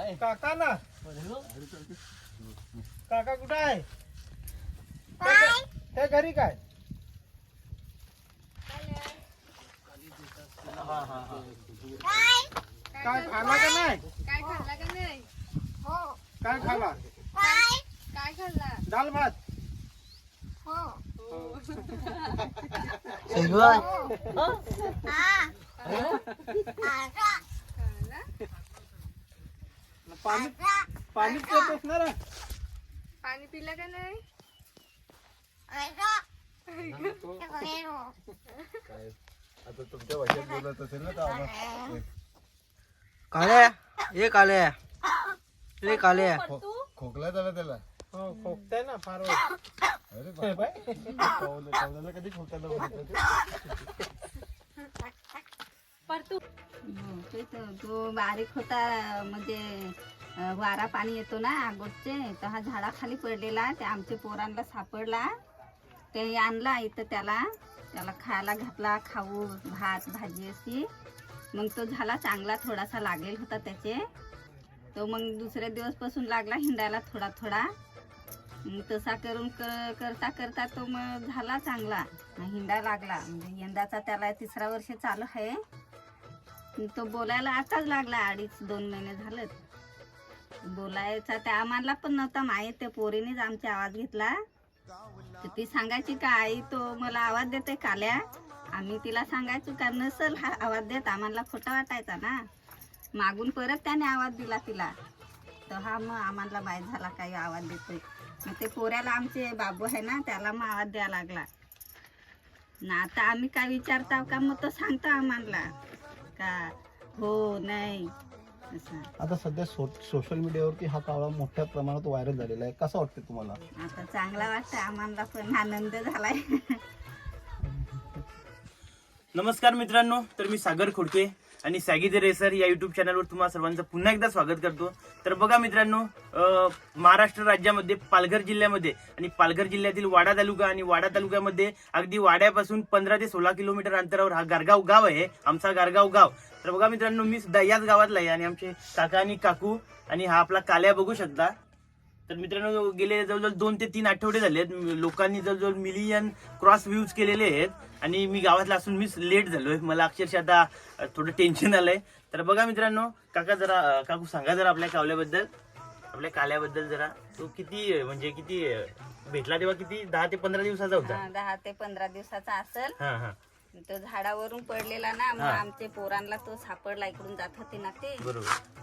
काका ना काका कुठं आहे त्या घरी काय काय खाला का नाही काय खाल्ला का नाही? काय खाला काय खाल्ला? दाल भात खाल्ला? पाणी पाणी पितोस ना रे पाणी पिलं का नाही? आता तुमच्या भाषेत बोलत असेल ना तर आम्हाला काळ्या ये काळ्या ये काळ्या खोकला झाला त्याला. हो खोकताय ना फार अरे कवल्याला कधी खोकला बघितलं ते? तो बारीक होता म्हणजे वारा पाणी येतो ना आगोटचे तर हा झाडाखाली पडलेला ते आमच्या पोरांना सापडला ते आणला इथं त्याला खायला घातला खाऊ भात भाजी अशी मग तो झाला चांगला थोडासा लागेल होता त्याचे तो मग दुसऱ्या दिवसपासून लागला हिंडायला थोडा थोडा मग तसा करून करता करता तो मग झाला चांगला हिंडायला लागला म्हणजे यंदाचा त्याला 3रा वर्ष चालू आहे तो बोलायला आताच लागला 2.5 महिने झालं बोलायचा त्या आम्हाला पण नव्हता माहीत त्या पोरीनेच आमचा आवाज घेतला तर ती सांगायची का आई तो मला आवाज देते काल्या आम्ही तिला सांगायचो का नसल हा आवाज देत आम्हाला खोटा वाटायचा ना मागून परत त्याने आवाज दिला तिला तर हा मग आम्हाला माहीत झाला काही आवाज देतोय मग ते पोऱ्याला आमचे बाबू आहे ना त्याला मग आवाज द्यायला लागला ना आता आम्ही काय विचारता का मग तो सांगतो आम्हाला का हो नाही असं आता सध्या सोशल मीडियावरती हा कावळा मोठ्या प्रमाणात व्हायरल झालेला आहे कसं वाटतं तुम्हाला आता चांगला वाटतं आम्हाला पण आनंद झालाय नमस्कार मित्रांनो तर मी सागर खोडके आणि सॅगी द रेसर या युट्यूब चॅनलवर तुम्हा सर्वांचं पुन्हा एकदा स्वागत करतो तर बघा मित्रांनो महाराष्ट्र राज्यामध्ये पालघर जिल्ह्यामध्ये आणि पालघर जिल्ह्यातील वाडा तालुका आणि वाडा तालुक्यामध्ये अगदी वाड्यापासून 15 ते 16 किलोमीटर अंतरावर हा गारगाव गाव आहे आमचा गारगाव गाव तर बघा मित्रांनो मी सुद्धा याच गावातला आहे आणि आमचे काका आणि काकू आणि हा आपला काल्या बघू शकता तर मित्रांनो गेले जवळजवळ 2 ते 3 आठवडे झालेत लोकांनी जवळजवळ मिलियन क्रॉस व्ह्यूज केलेले आहेत आणि मी गावातला असून मी लेट झालोय मला अक्षरशः आता थोडं टेन्शन आलंय तर बघा मित्रांनो काकू सांगा जरा आपल्या कावल्याबद्दल आपल्या काल्याबद्दल जरा तो किती म्हणजे किती भेटला तेव्हा किती 10 ते 15 दिवसाचा होता 10 ते 15 दिवसाचा असेल हा हा तो झाडावरून पडलेला ना मग आमचे पोरांना तो सापडला इकडून जात होते ना ते बरोबर